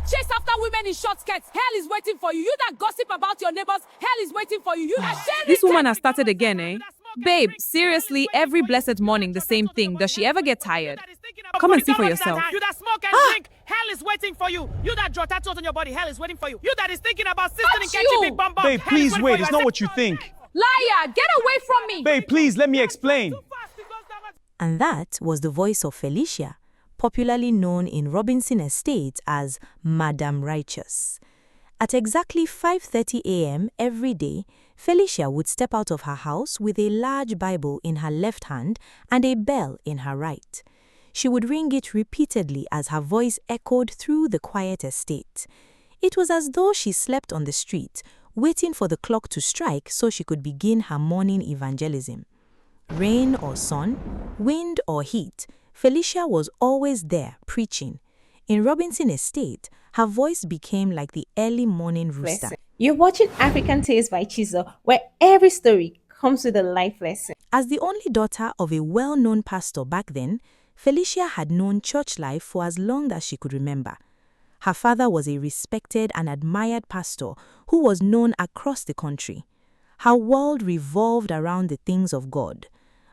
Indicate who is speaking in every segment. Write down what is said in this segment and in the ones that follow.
Speaker 1: that chase after women in short skirts, hell is waiting for you. You that gossip about your neighbors, hell is waiting for you. You that share
Speaker 2: This woman has started again, eh? Babe, seriously, every blessed morning the same thing. Does she ever get tired? Come and see for yourself.
Speaker 3: You that smoke and drink, hell is waiting for you. You that draw tattoos on your body, hell is waiting for you. You that is thinking about sister and catching big bum bum.
Speaker 4: Babe, please wait. It's not what you think.
Speaker 1: Liar, get away from me.
Speaker 4: Babe, please let me explain.
Speaker 5: And that was the voice of Felicia, popularly known in Robinson Estate as Madam Righteous. At exactly 5:30 a.m. every day, Felicia would step out of her house with a large Bible in her left hand and a bell in her right. She would ring it repeatedly as her voice echoed through the quiet estate. It was as though she slept on the street, waiting for the clock to strike so she could begin her morning evangelism. Rain or sun, wind or heat, Felicia was always there preaching. In Robinson Estate, her voice became like the early morning rooster.
Speaker 6: You're watching African Tales by Chizo, where every story comes with a life lesson.
Speaker 5: As the only daughter of a well-known pastor back then, Felicia had known church life for as long as she could remember. Her father was a respected and admired pastor who was known across the country. Her world revolved around the things of God.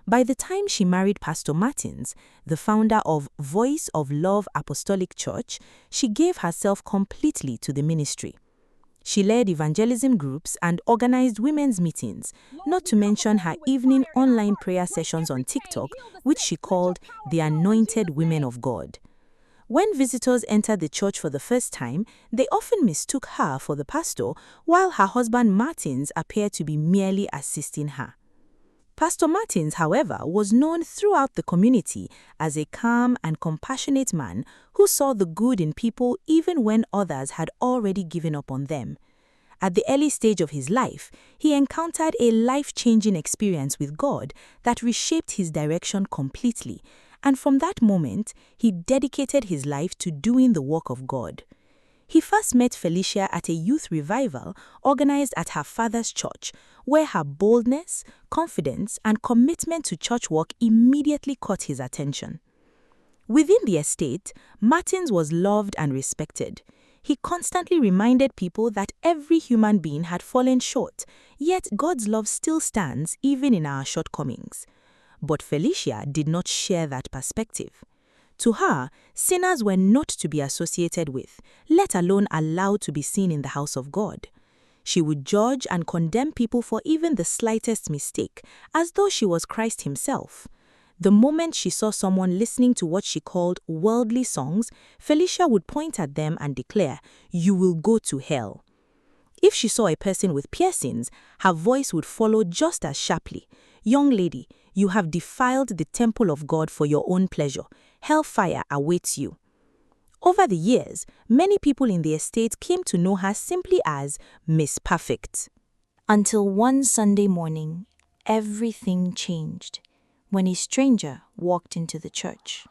Speaker 5: By the time she married Pastor Martins, the founder of Voice of Love Apostolic Church, she gave herself completely to the ministry. She led evangelism groups and organized women's meetings, not to mention her evening online prayer sessions on TikTok, which she called the Anointed Women of God. When visitors entered the church for the first time, they often mistook her for the pastor, while her husband Martins appeared to be merely assisting her. Pastor Martins, however, was known throughout the community as a calm and compassionate man who saw the good in people even when others had already given up on them. At the early stage of his life, he encountered a life-changing experience with God that reshaped his direction completely, and from that moment, he dedicated his life to doing the work of God. He first met Felicia at a youth revival organized at her father's church, where her boldness, confidence, and commitment to church work immediately caught his attention. Within the estate, Martins was loved and respected. He constantly reminded people that every human being had fallen short, yet God's love still stands even in our shortcomings. But Felicia did not share that perspective. To her, sinners were not to be associated with, let alone allowed to be seen in the house of God. She would judge and condemn people for even the slightest mistake, as though she was Christ himself. The moment she saw someone listening to what she called worldly songs, Felicia would point at them and declare, "You will go to hell." If she saw a person with piercings, her voice would follow just as sharply. "Young lady, you have defiled the temple of God for your own pleasure. Hellfire awaits you." Over the years, many people in the estate came to know her simply as Miss Perfect. Until one Sunday morning, everything changed when a stranger walked into the church.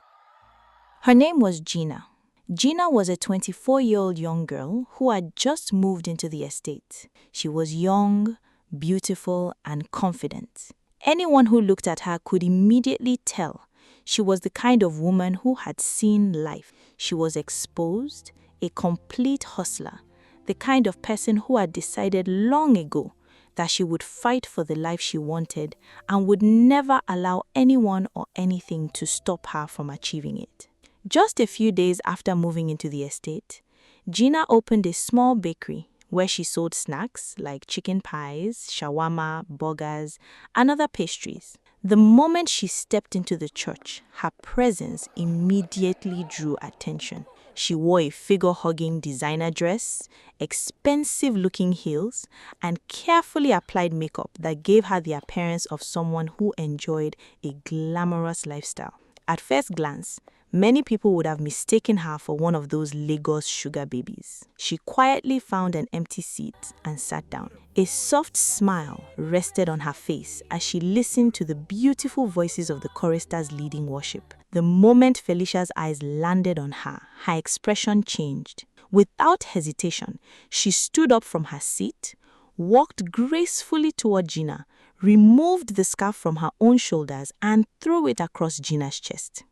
Speaker 5: Her name was Gina. Gina was a 24-year-old young girl who had just moved into the estate. She was young, beautiful, and confident. Anyone who looked at her could immediately tell she was the kind of woman who had seen life. She was exposed, a complete hustler, the kind of person who had decided long ago that she would fight for the life she wanted and would never allow anyone or anything to stop her from achieving it. Just a few days after moving into the estate, Gina opened a small bakery where she sold snacks like chicken pies, shawarma, burgers, and other pastries. The moment she stepped into the church, her presence immediately drew attention. She wore a figure-hugging designer dress, expensive-looking heels, and carefully applied makeup that gave her the appearance of someone who enjoyed a glamorous lifestyle. At first glance, many people would have mistaken her for one of those Lagos sugar babies. She quietly found an empty seat and sat down. A soft smile rested on her face as she listened to the beautiful voices of the choristers leading worship. The moment Felicia's eyes landed on her, her expression changed. Without hesitation, she stood up from her seat, walked gracefully toward Gina, removed the scarf from her own shoulders, and threw it across Gina's chest.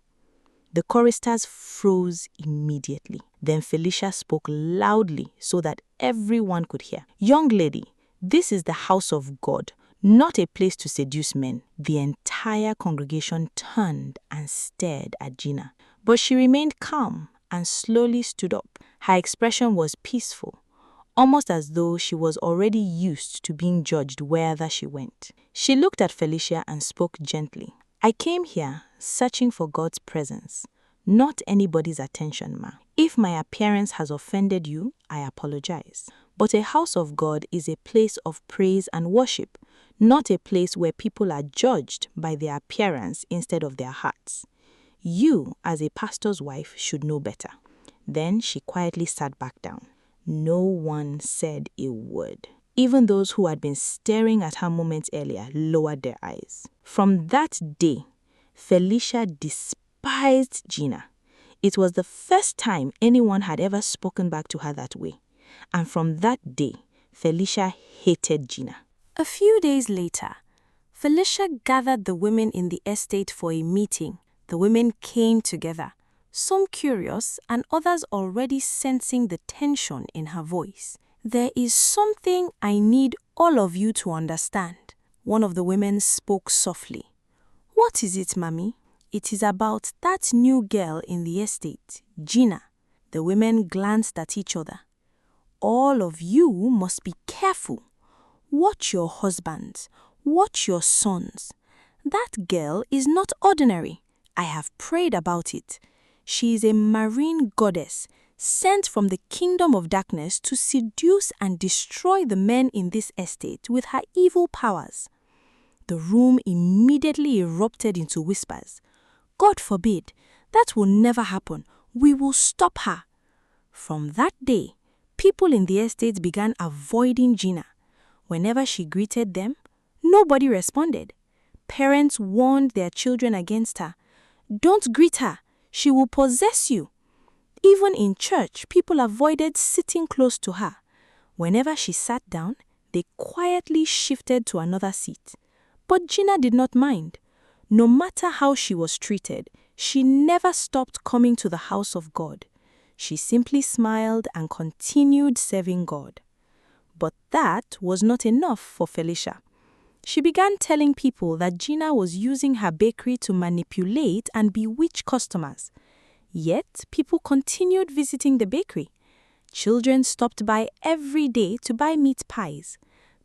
Speaker 5: The choristers froze immediately. Then Felicia spoke loudly so that everyone could hear. "Young lady, this is the house of God, not a place to seduce men." The entire congregation turned and stared at Gina. But she remained calm and slowly stood up. Her expression was peaceful, almost as though she was already used to being judged wherever she went. She looked at Felicia and spoke gently. "I came here searching for God's presence, not anybody's attention, ma. If my appearance has offended you, I apologize. But a house of God is a place of praise and worship, not a place where people are judged by their appearance instead of their hearts. You, as a pastor's wife, should know better." Then she quietly sat back down. No one said a word. Even those who had been staring at her moments earlier lowered their eyes. From that day, Felicia despised Gina. It was the first time anyone had ever spoken back to her that way. And from that day, Felicia hated Gina.
Speaker 7: A few days later, Felicia gathered the women in the estate for a meeting. The women came together, some curious and others already sensing the tension in her voice. "There is something I need all of you to understand." One of the women spoke softly. "What is it, Mommy?" "It is about that new girl in the estate, Gina." The women glanced at each other. "All of you must be careful. Watch your husbands. Watch your sons. That girl is not ordinary. I have prayed about it. She is a marine goddess sent from the kingdom of darkness to seduce and destroy the men in this estate with her evil powers." The room immediately erupted into whispers. "God forbid! That will never happen. We will stop her." From that day, people in the estate began avoiding Gina. Whenever she greeted them, nobody responded. Parents warned their children against her. "Don't greet her. She will possess you." Even in church, people avoided sitting close to her. Whenever she sat down, they quietly shifted to another seat. But Gina did not mind. No matter how she was treated, she never stopped coming to the house of God. She simply smiled and continued serving God. But that was not enough for Felicia. She began telling people that Gina was using her bakery to manipulate and bewitch customers. Yet, people continued visiting the bakery. Children stopped by every day to buy meat pies.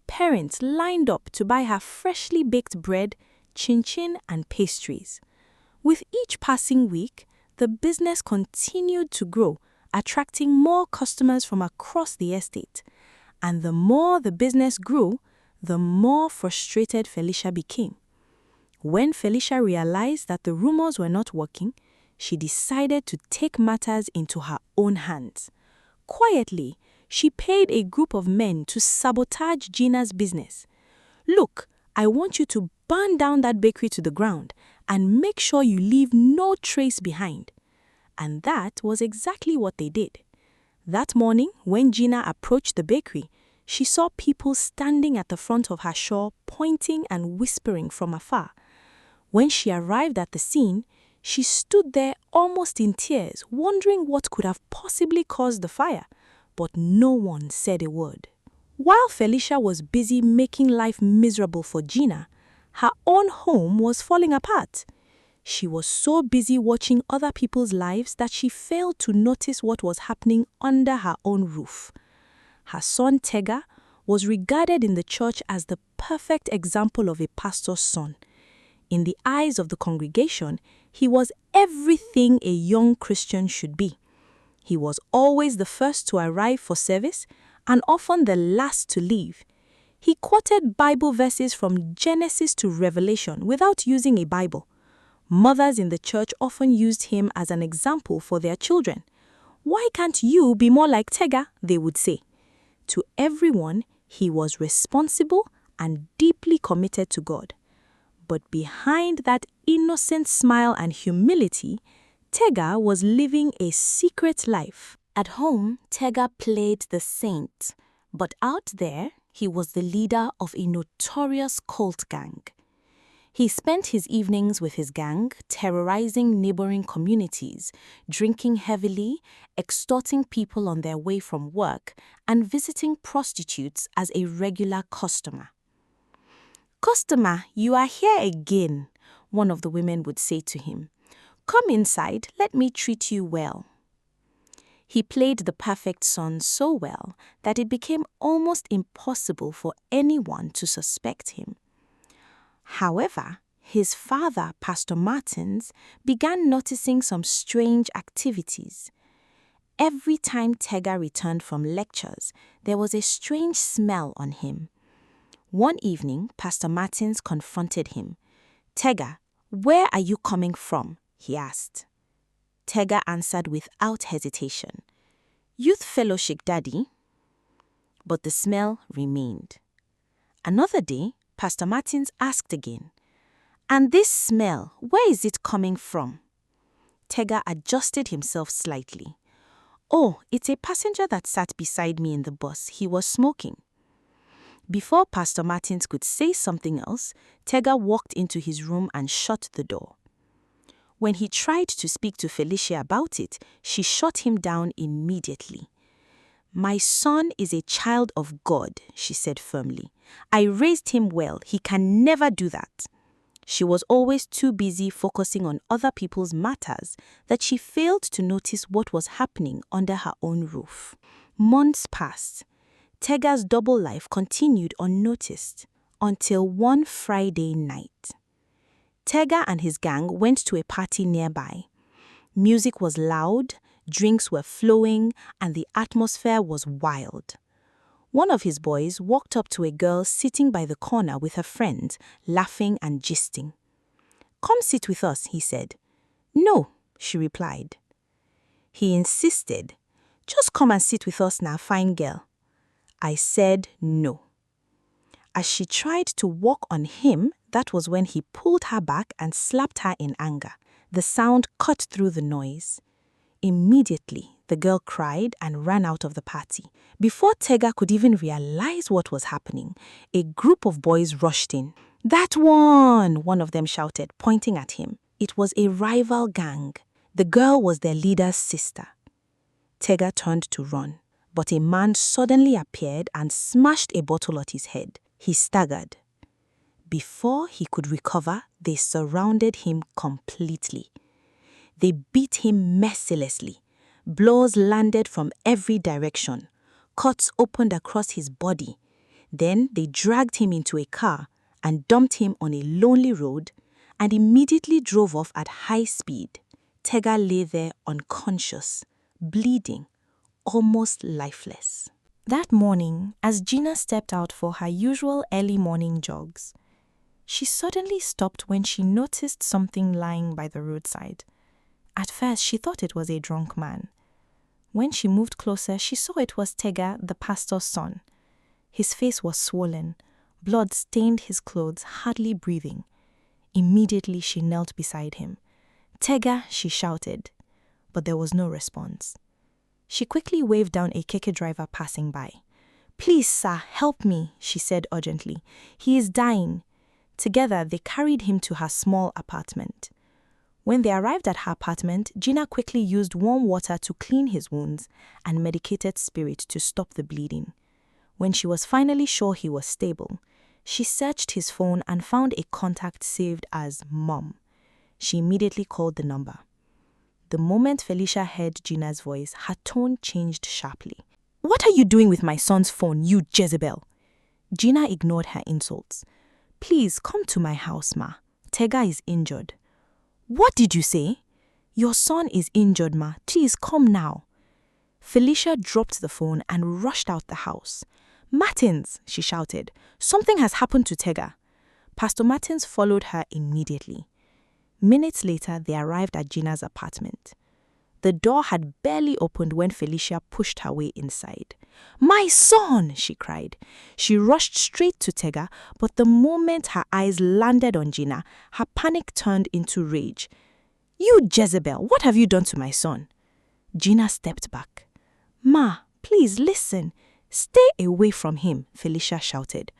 Speaker 7: Parents lined up to buy her freshly baked bread, chin-chin, and pastries. With each passing week, the business continued to grow, attracting more customers from across the estate. And the more the business grew, the more frustrated Felicia became. When Felicia realized that the rumors were not working, she decided to take matters into her own hands. Quietly, she paid a group of men to sabotage Gina's business. "Look, I want you to burn down that bakery to the ground and make sure you leave no trace behind." And that was exactly what they did. That morning, when Gina approached the bakery, she saw people standing at the front of her shop, pointing and whispering from afar. When she arrived at the scene, she stood there almost in tears, wondering what could have possibly caused the fire, but no one said a word. While Felicia was busy making life miserable for Gina, her own home was falling apart. She was so busy watching other people's lives that she failed to notice what was happening under her own roof. Her son Tega was regarded in the church as the perfect example of a pastor's son. In the eyes of the congregation, he was everything a young Christian should be. He was always the first to arrive for service and often the last to leave. He quoted Bible verses from Genesis to Revelation without using a Bible. Mothers in the church often used him as an example for their children. "Why can't you be more like Tega?" they would say. To everyone, he was responsible and deeply committed to God. But behind that innocent smile and humility, Tega was living a secret life. At home, Tega played the saint, but out there, he was the leader of a notorious cult gang.
Speaker 5: He spent his evenings with his gang, terrorizing neighboring communities, drinking heavily, extorting people on their way from work, and visiting prostitutes as a regular customer. "Customer, you are here again," one of the women would say to him. "Come inside, let me treat you well." He played the perfect son so well that it became almost impossible for anyone to suspect him. However, his father, Pastor Martins, began noticing some strange activities. Every time Tega returned from lectures, there was a strange smell on him. One evening, Pastor Martins confronted him. "Tega, where are you coming from?" he asked. Tega answered without hesitation, "Youth Fellowship, Daddy." But the smell remained. Another day, Pastor Martins asked again, "And this smell, where is it coming from?" Tega adjusted himself slightly. "Oh, it's a passenger that sat beside me in the bus. He was smoking." Before Pastor Martins could say something else, Tega walked into his room and shut the door. When he tried to speak to Felicia about it, she shut him down immediately. "My son is a child of God," she said firmly. "I raised him well. He can never do that." She was always too busy focusing on other people's matters that she failed to notice what was happening under her own roof. Months passed. Tega's double life continued unnoticed until one Friday night. Tega and his gang went to a party nearby. Music was loud, drinks were flowing, and the atmosphere was wild. One of his boys walked up to a girl sitting by the corner with her friend, laughing and gisting. "Come sit with us," he said. "No," she replied. He insisted, "Just come and sit with us now, fine girl." I said no. As she tried to walk on him, that was when he pulled her back and slapped her in anger. The sound cut through the noise. Immediately, the girl cried and ran out of the party. Before Tega could even realize what was happening, a group of boys rushed in. "That one of them shouted, pointing at him. It was a rival gang. The girl was their leader's sister. Tega turned to run, but a man suddenly appeared and smashed a bottle at his head. He staggered. Before he could recover, they surrounded him completely. They beat him mercilessly. Blows landed from every direction. Cuts opened across his body. Then they dragged him into a car and dumped him on a lonely road and immediately drove off at high speed. Tega lay there unconscious, bleeding, almost lifeless. That morning, as Gina stepped out for her usual early morning jogs, she suddenly stopped when she noticed something lying by the roadside. At first, she thought it was a drunk man. When she moved closer, she saw it was Tega, the pastor's son. His face was swollen. Blood stained his clothes, hardly breathing. Immediately, she knelt beside him. "Tega," she shouted, but there was no response. She quickly waved down a keke driver passing by. "Please, sir, help me," she said urgently. "He is dying." Together, they carried him to her small apartment. When they arrived at her apartment, Gina quickly used warm water to clean his wounds and medicated spirit to stop the bleeding. When she was finally sure he was stable, she searched his phone and found a contact saved as Mom. She immediately called the number. The moment Felicia heard Gina's voice, her tone changed sharply. "What are you doing with my son's phone, you Jezebel?" Gina ignored her insults. "Please come to my house, Ma. Tega is injured." "What did you say?" "Your son is injured, Ma. Please come now." Felicia dropped the phone and rushed out the house. "Martins," she shouted, "something has happened to Tega." Pastor Martins followed her immediately. Minutes later, they arrived at Gina's apartment. The door had barely opened when Felicia pushed her way inside. "My son!" she cried. She rushed straight to Tega, but the moment her eyes landed on Gina, her panic turned into rage. "You Jezebel, what have you done to my son?" Gina stepped back. "Ma, please listen. Stay away from him," Felicia shouted.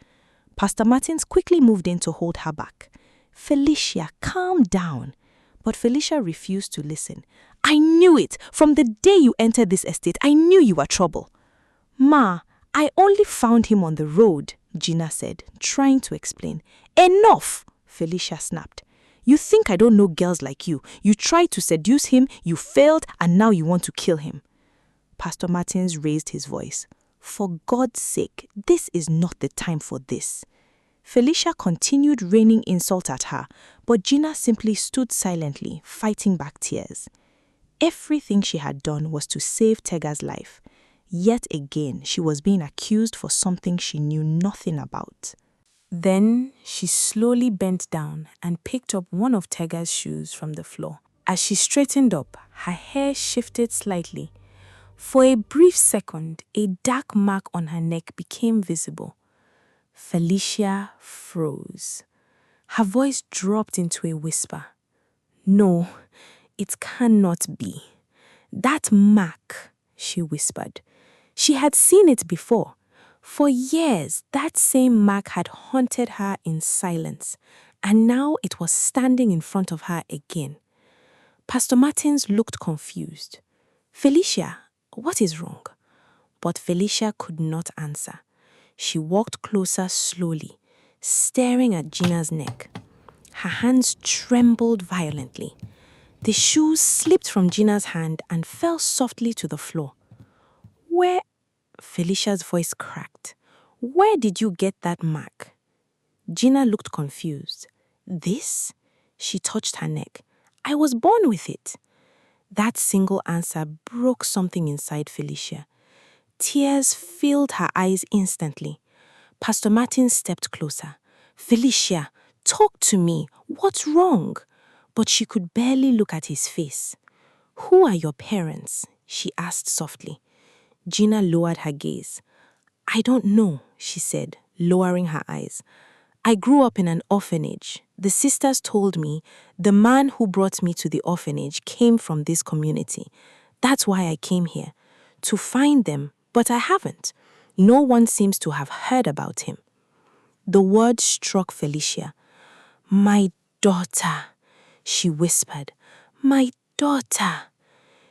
Speaker 5: Pastor Martins quickly moved in to hold her back. Felicia, calm down. But Felicia refused to listen. I knew it. From the day you entered this estate, I knew you were trouble. Ma, I only found him on the road, Gina said, trying to explain. Enough, Felicia snapped. You think I don't know girls like you. You tried to seduce him, you failed, and now you want to kill him. Pastor Martins raised his voice. For God's sake, this is not the time for this. Felicia continued raining insult at her, but Gina simply stood silently, fighting back tears. Everything she had done was to save Tega's life. Yet again, she was being accused for something she knew nothing about.
Speaker 7: Then she slowly bent down and picked up one of Tega's shoes from the floor. As she straightened up, her hair shifted slightly. For a brief second, a dark mark on her neck became visible. Felicia froze. Her voice dropped into a whisper. No, it cannot be. That mark, she whispered. She had seen it before. For years, that same mark had haunted her in silence, and now it was standing in front of her again. Pastor Martins looked confused. Felicia, what is wrong? But Felicia could not answer. She walked closer slowly, staring at Gina's neck. Her hands trembled violently. The shoes slipped from Gina's hand and fell softly to the floor. Where? Felicia's voice cracked. Where did you get that mark? Gina looked confused. This? She touched her neck. I was born with it. That single answer broke something inside Felicia. Tears filled her eyes instantly. Pastor Martin stepped closer. Felicia, talk to me. What's wrong? But she could barely look at his face. Who are your parents? She asked softly. Gina lowered her gaze. I don't know, she said, lowering her eyes. I grew up in an orphanage. The sisters told me the man who brought me to the orphanage came from this community. That's why I came here, to find them, but I haven't. No one seems to have heard about him. The word struck Felicia. My daughter, she whispered. My daughter.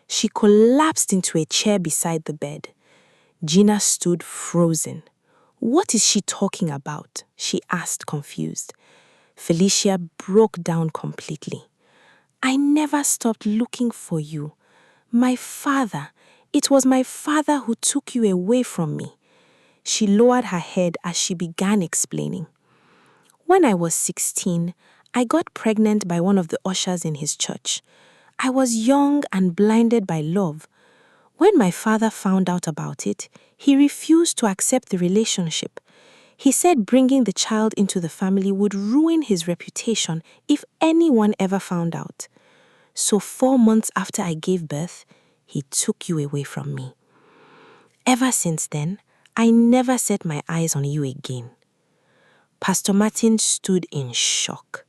Speaker 7: She collapsed into a chair beside the bed. Gina stood frozen. What is she talking about? She asked, confused. Felicia broke down completely. I never stopped looking for you. My father, it was my father who took you away from me. She lowered her head as she began explaining. When I was 16, I got pregnant by one of the ushers in his church. I was young and blinded by love. When my father found out about it, he refused to accept the relationship. He said bringing the child into the family would ruin his reputation if anyone ever found out. So 4 months after I gave birth, he took you away from me. Ever since then, I never set my eyes on you again. Pastor Martin stood in shock.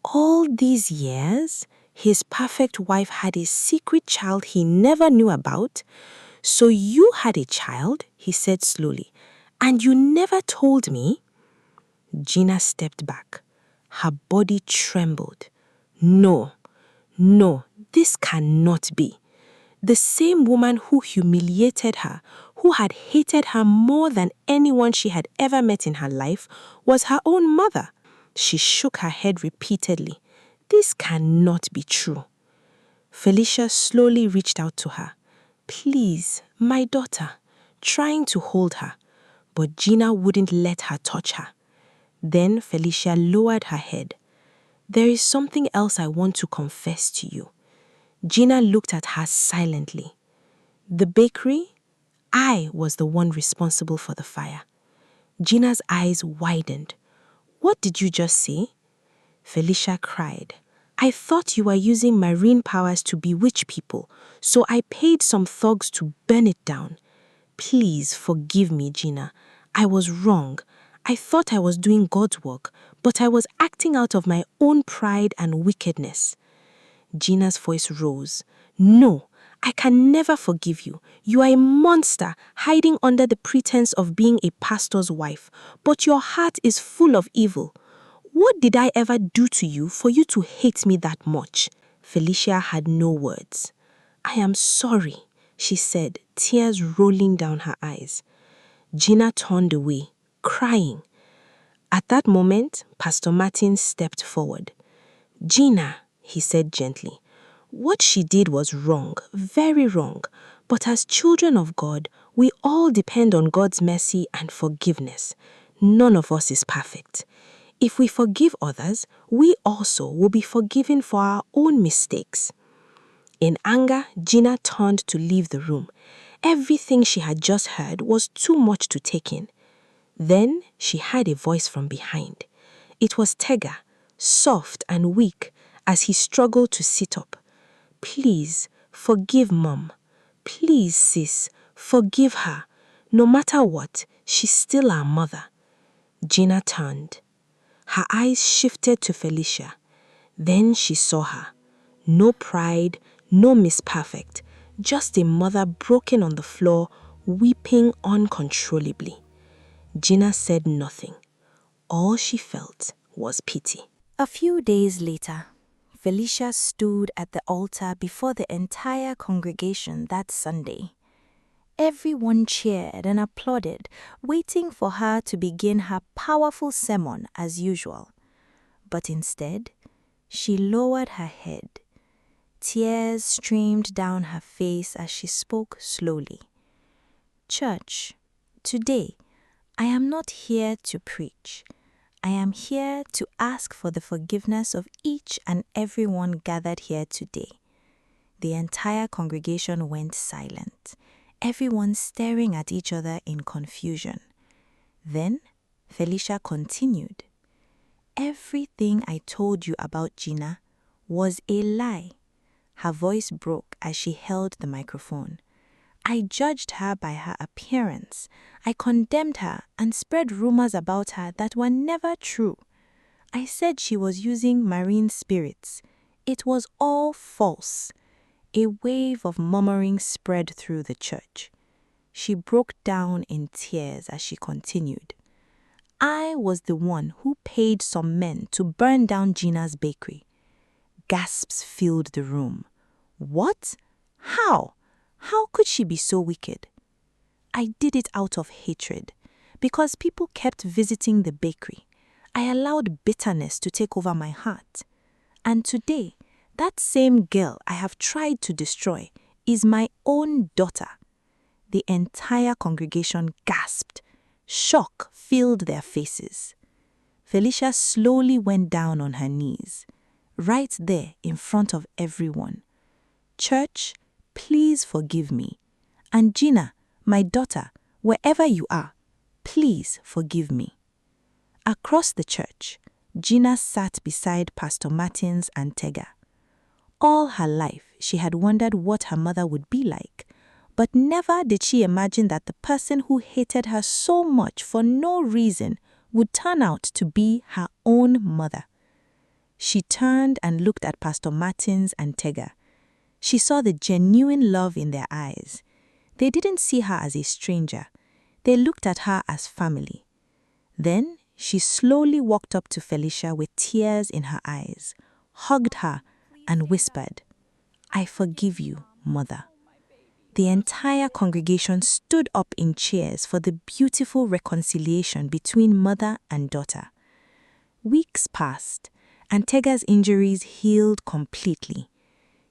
Speaker 7: All these years, his perfect wife had a secret child he never knew about. So you had a child, he said slowly, and you never told me? Gina stepped back. Her body trembled. No, this cannot be. The same woman who humiliated her, who had hated her more than anyone she had ever met in her life, was her own mother. She shook her head repeatedly. This cannot be true. Felicia slowly reached out to her. Please, my daughter, trying to hold her, but Gina wouldn't let her touch her. Then Felicia lowered her head. There is something else I want to confess to you. Gina looked at her silently. The bakery? I was the one responsible for the fire. Gina's eyes widened. What did you just say? Felicia cried. I thought you were using marine powers to bewitch people, so I paid some thugs to burn it down. Please forgive me, Gina. I was wrong. I thought I was doing God's work, but I was acting out of my own pride and wickedness. Gina's voice rose. No, I can never forgive you. You are a monster hiding under the pretense of being a pastor's wife, but your heart is full of evil.
Speaker 5: What did I ever do to you for you to hate me that much? Felicia had no words. I am sorry, she said, tears rolling down her eyes. Gina turned away, crying. At that moment, Pastor Martin stepped forward. Gina, he said gently, what she did was wrong, very wrong. But as children of God, we all depend on God's mercy and forgiveness. None of us is perfect. If we forgive others, we also will be forgiven for our own mistakes. In anger, Gina turned to leave the room. Everything she had just heard was too much to take in. Then she heard a voice from behind. It was Tega, soft and weak, as he struggled to sit up. Please, forgive Mom. Please, sis, forgive her. No matter what, she's still our mother. Gina turned. Her eyes shifted to Felicia. Then she saw her. No pride, no Miss Perfect, just a mother broken on the floor, weeping uncontrollably. Gina said nothing. All she felt was pity.
Speaker 7: A few days later, Felicia stood at the altar before the entire congregation that Sunday. Everyone cheered and applauded, waiting for her to begin her powerful sermon as usual. But instead, she lowered her head. Tears streamed down her face as she spoke slowly. Church, today, I am not here to preach. I am here to ask for the forgiveness of each and every one gathered here today. The entire congregation went silent, everyone staring at each other in confusion. Then Felicia continued. Everything I told you about Gina was a lie. Her voice broke as she held the microphone. I judged her by her appearance. I condemned her and spread rumors about her that were never true. I said she was using marine spirits. It was all false. A wave of murmuring spread through the church. She broke down in tears as she continued. I was the one who paid some men to burn down Gina's bakery. Gasps filled the room. What? How? How could she be so wicked? I did it out of hatred, because people kept visiting the bakery. I allowed bitterness to take over my heart. And today, that same girl I have tried to destroy is my own daughter. The entire congregation gasped. Shock filled their faces. Felicia slowly went down on her knees, right there in front of everyone. Church, please forgive me. And Gina, my daughter, wherever you are, please forgive me. Across the church, Gina sat beside Pastor Martins and Tega. All her life, she had wondered what her mother would be like, but never did she imagine that the person who hated her so much for no reason would turn out to be her own mother. She turned and looked at Pastor Martins and Tega. She saw the genuine love in their eyes. They didn't see her as a stranger. They looked at her as family. Then she slowly walked up to Felicia with tears in her eyes, hugged her, and whispered, I forgive you, Mother. The entire congregation stood up in cheers for the beautiful reconciliation between mother and daughter. Weeks passed, and Tega's injuries healed completely.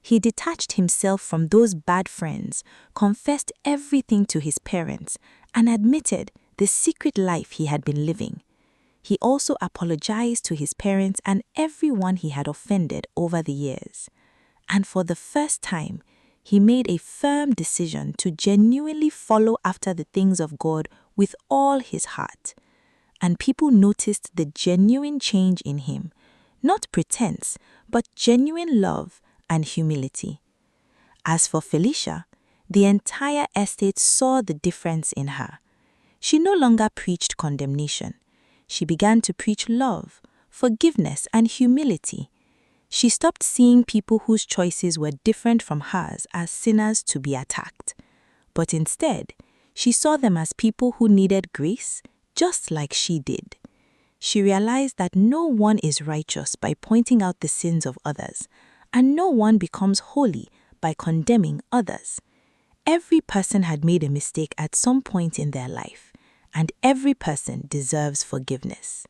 Speaker 7: He detached himself from those bad friends, confessed everything to his parents, and admitted the secret life he had been living. He also apologized to his parents and everyone he had offended over the years. And for the first time, he made a firm decision to genuinely follow after the things of God with all his heart. And people noticed the genuine change in him, not pretense, but genuine love and humility. As for Felicia, the entire estate saw the difference in her. She no longer preached condemnation. She began to preach love, forgiveness, and humility. She stopped seeing people whose choices were different from hers as sinners to be attacked. But instead, she saw them as people who needed grace, just like she did.
Speaker 5: she realized that no one is righteous by pointing out the sins of others, and no one becomes holy by condemning others. Every person had made a mistake at some point in their life, and every person deserves forgiveness.